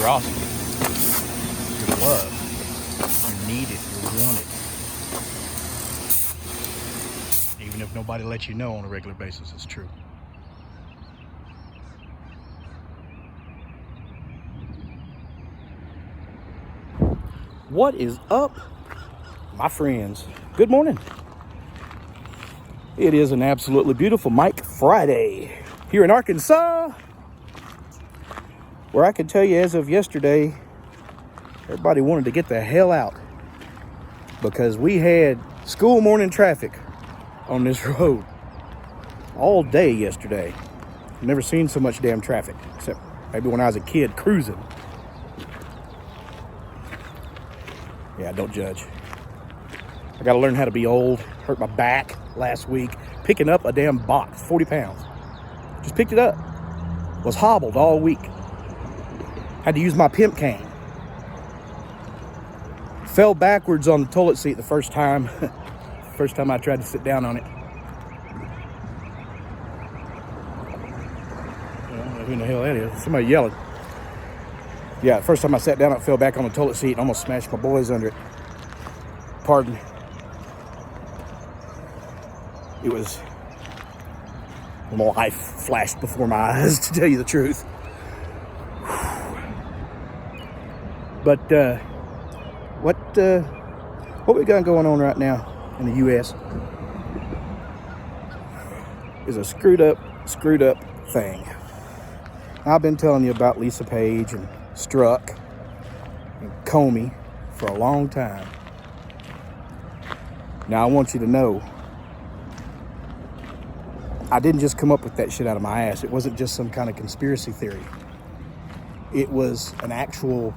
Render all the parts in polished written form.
reciprocity. You're loved. You're needed. You're wanted. Even if nobody lets you know on a regular basis, it's true. What is up, my friends? Good morning. It is an absolutely beautiful Mike Friday here in Arkansas, where I can tell you as of yesterday, everybody wanted to get the hell out because we had school morning traffic on this road all day yesterday. Never seen so much damn traffic, except maybe when I was a kid cruising. Yeah, don't judge. I gotta learn how to be old. Hurt my back last week picking up a damn box, 40 pounds. Just picked it up. Was hobbled all week. Had to use my pimp cane. Fell backwards on the toilet seat the first time. First time I tried to sit down on it. I don't know who in the hell that is. Somebody yelling. Yeah, the first time I sat down, I fell back on the toilet seat and almost smashed my boys under it. Pardon. It was... my life flashed before my eyes, to tell you the truth. But, what we got going on right now in the U.S. is a screwed up thing. I've been telling you about Lisa Page and Strzok and Comey for a long time. Now I want you to know, I didn't just come up with that shit out of my ass. It wasn't just some kind of conspiracy theory. It was an actual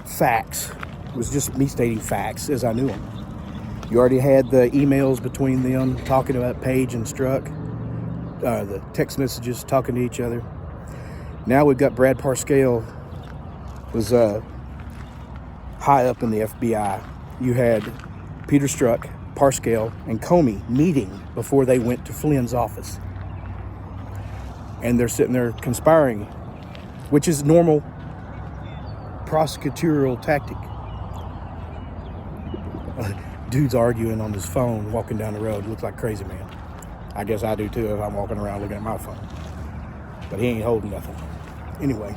facts. It was just me stating facts as I knew them. You already had the emails between them talking about Page and Strzok, the text messages talking to each other. Now we've got Brad Parscale was high up in the FBI. You had Peter Strzok, Parscale, and Comey meeting before they went to Flynn's office. And they're sitting there conspiring, which is normal prosecutorial tactic. Dude's arguing on his phone, walking down the road. Looks like crazy man. I guess I do too if I'm walking around looking at my phone. But he ain't holding nothing. Anyway.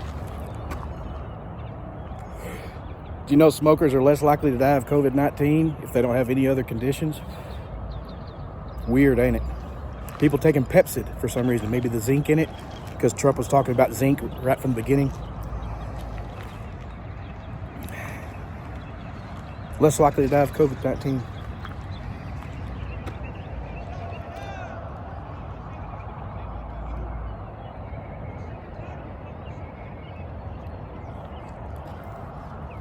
Do you know smokers are less likely to die of COVID-19 if they don't have any other conditions? Weird, ain't it? People taking Pepsid for some reason. Maybe the zinc in it, because Trump was talking about zinc right from the beginning. Less likely to die of COVID-19.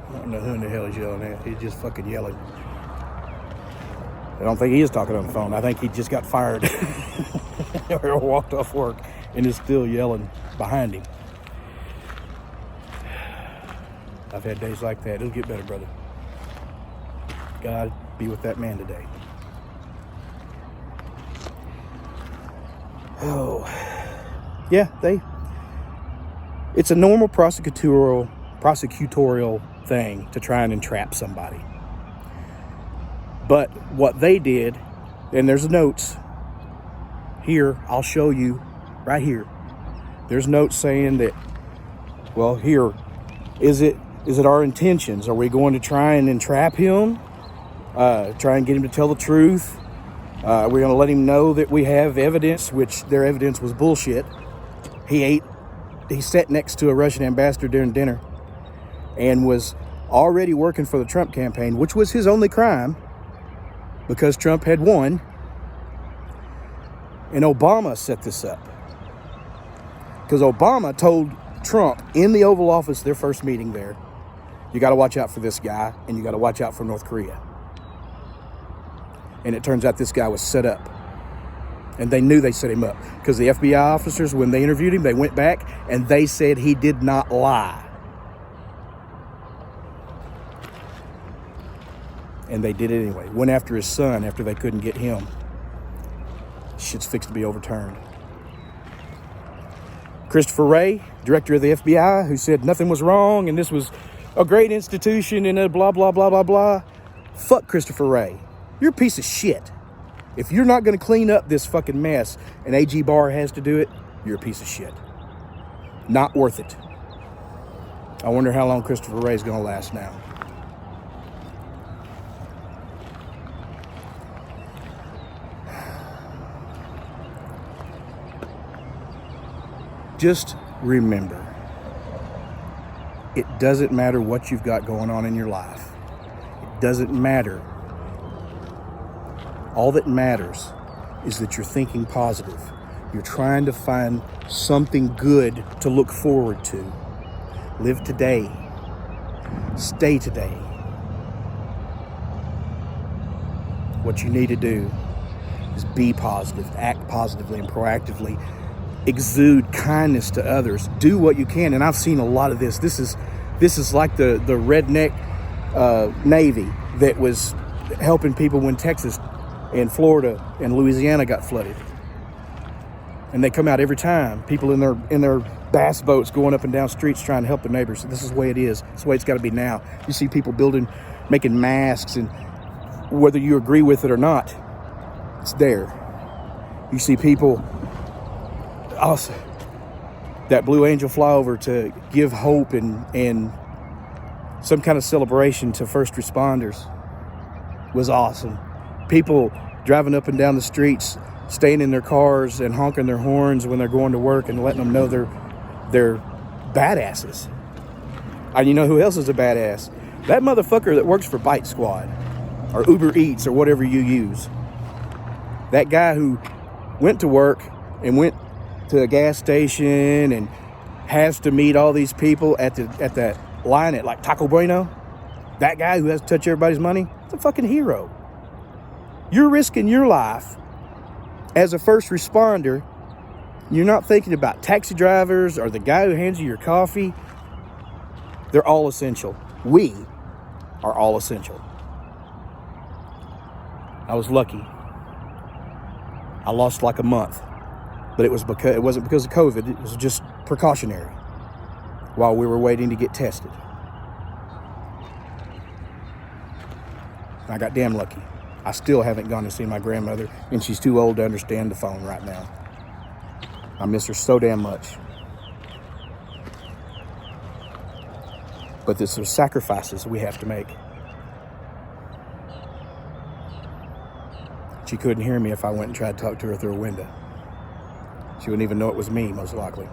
I don't know who in the hell he's yelling at. He's just fucking yelling. I don't think he is talking on the phone. I think he just got fired or walked off work and is still yelling behind him. I've had days like that. It'll get better, brother. God be with that man today. Oh, yeah, it's a normal prosecutorial thing to try and entrap somebody. But what they did, and there's notes here, I'll show you right here. There's notes saying that, well, here, is it our intentions? Are we going to try and entrap him? Try and get him to tell the truth? We're going to let him know that we have evidence, which their evidence was bullshit. He sat next to a Russian ambassador during dinner and was already working for the Trump campaign, which was his only crime because Trump had won. And Obama set this up because Obama told Trump in the Oval Office, their first meeting there, you got to watch out for this guy and you got to watch out for North Korea. And it turns out this guy was set up. And they knew they set him up. Because the FBI officers, when they interviewed him, they went back and they said he did not lie. And they did it anyway. Went after his son after they couldn't get him. Shit's fixed to be overturned. Christopher Wray, director of the FBI, who said nothing was wrong and this was a great institution and a blah, blah, blah, blah, blah. Fuck Christopher Wray. You're a piece of shit. If you're not going to clean up this fucking mess and AG Barr has to do it, you're a piece of shit. Not worth it. I wonder how long Christopher Wray is going to last now. Just remember, it doesn't matter what you've got going on in your life. It doesn't matter. All that matters is that you're thinking positive. You're trying to find something good to look forward to. Live today. Stay today. What you need to do is be positive, act positively and proactively, exude kindness to others, do what you can. And I've seen a lot of this. This is like the redneck Navy that was helping people when Texas and Florida and Louisiana got flooded. And they come out every time, people in their bass boats going up and down streets trying to help their neighbors. This is the way it is. It's the way it's got to be now. You see people making masks, and whether you agree with it or not, it's there. You see people also, that Blue Angel flyover to give hope and some kind of celebration to first responders was awesome. People driving up and down the streets, staying in their cars and honking their horns when they're going to work and letting them know they're badasses. And you know who else is a badass? That motherfucker that works for Bite Squad or Uber Eats or whatever you use. That guy who went to work and went to a gas station and has to meet all these people at that line at like Taco Bueno. That guy who has to touch everybody's money, it's a fucking hero. You're risking your life as a first responder. You're not thinking about taxi drivers or the guy who hands you your coffee. They're all essential. We are all essential. I was lucky. I lost like a month, but it wasn't because of COVID. It was just precautionary while we were waiting to get tested. I got damn lucky. I still haven't gone to see my grandmother, and she's too old to understand the phone right now. I miss her so damn much. But there's some sacrifices we have to make. She couldn't hear me if I went and tried to talk to her through a window. She wouldn't even know it was me, most likely.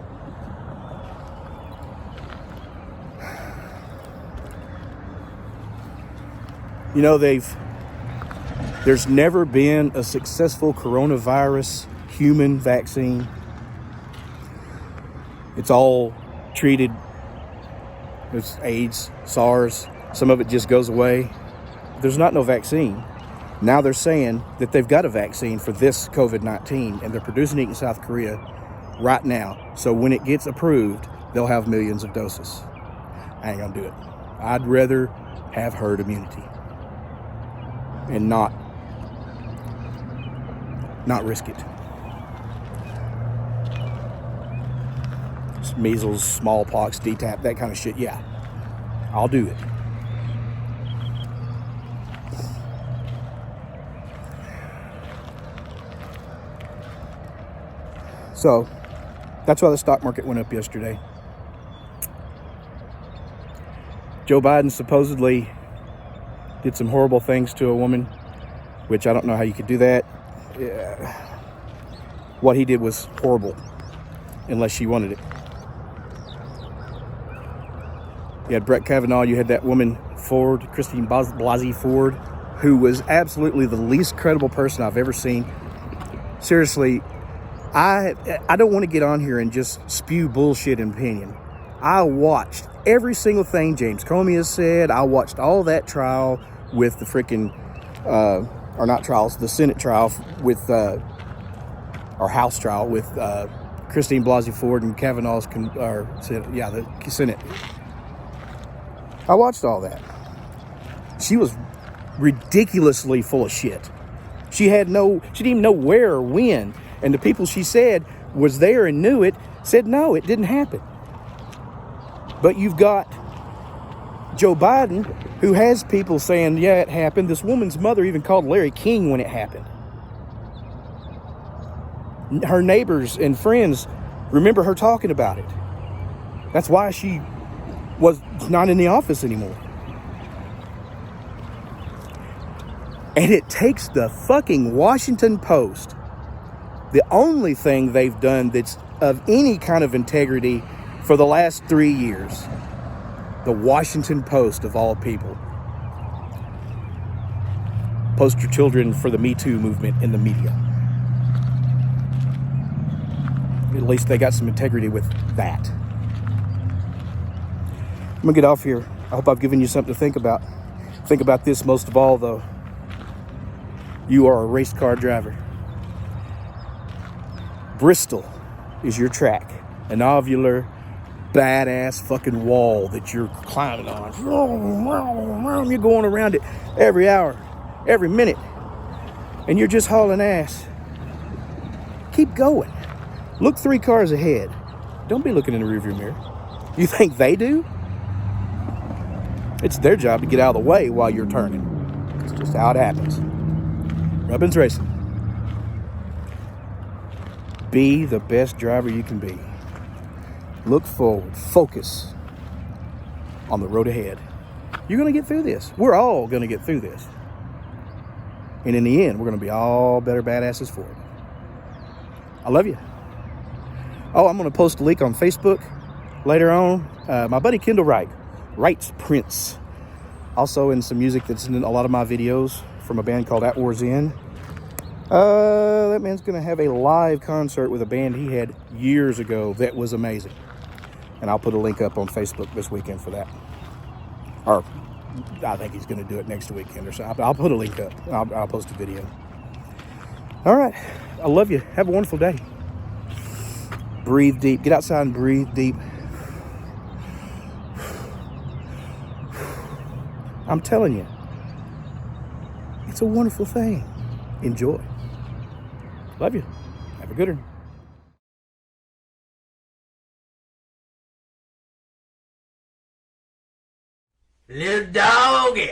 You know, there's never been a successful coronavirus human vaccine. It's all treated as AIDS, SARS. Some of it just goes away. There's not no vaccine. Now they're saying that they've got a vaccine for this COVID-19, and they're producing it in South Korea right now. So when it gets approved, they'll have millions of doses. I ain't gonna do it. I'd rather have herd immunity and not risk it. Measles, smallpox, DTaP, that kind of shit, yeah, I'll do it. So that's why the stock market went up yesterday. Joe Biden supposedly did some horrible things to a woman, which I don't know how you could do that. What he did was horrible, unless she wanted it. You had Brett Kavanaugh, you had that woman Ford, Christine Blasey Ford, who was absolutely the least credible person I've ever seen. Seriously, I don't want to get on here and just spew bullshit and opinion. I watched every single thing James Comey has said. I watched all that trial with the freaking, or not trials, the Senate trial with, or House trial with Christine Blasey Ford and Kavanaugh's, the Senate. I watched all that. She was ridiculously full of shit. She didn't even know where or when. And the people she said was there and knew it said, no, it didn't happen. But you've got Joe Biden, who has people saying, yeah, it happened. This woman's mother even called Larry King when it happened. Her neighbors and friends remember her talking about it. That's why she was not in the office anymore. And it takes the fucking Washington Post, the only thing they've done that's of any kind of integrity for the last 3 years. The Washington Post, of all people. Post your children for the Me Too movement in the media. At least they got some integrity with that. I'm gonna get off here. I hope I've given you something to think about. Think about this most of all, though. You are a race car driver. Bristol is your track. An ovular, badass fucking wall that you're climbing on. You're going around it every hour, every minute, and you're just hauling ass. Keep going. Look 3 cars ahead. Don't be looking in the rearview mirror. You think they do? It's their job to get out of the way while you're turning. It's just how it happens. Rubbin's Racing. Be the best driver you can be. Look forward. Focus on the road ahead. You're going to get through this. We're all going to get through this. And in the end, we're going to be all better badasses for it. I love you. Oh, I'm going to post a link on Facebook later on. My buddy Kendall Wright writes prints. Also in some music that's in a lot of my videos from a band called At War's End. That man's going to have a live concert with a band he had years ago that was amazing. And I'll put a link up on Facebook this weekend for that. Or I think he's going to do it next weekend or so. I'll put a link up. I'll post a video. All right. I love you. Have a wonderful day. Breathe deep. Get outside and breathe deep. I'm telling you, it's a wonderful thing. Enjoy. Love you. Have a good one. Little doggy.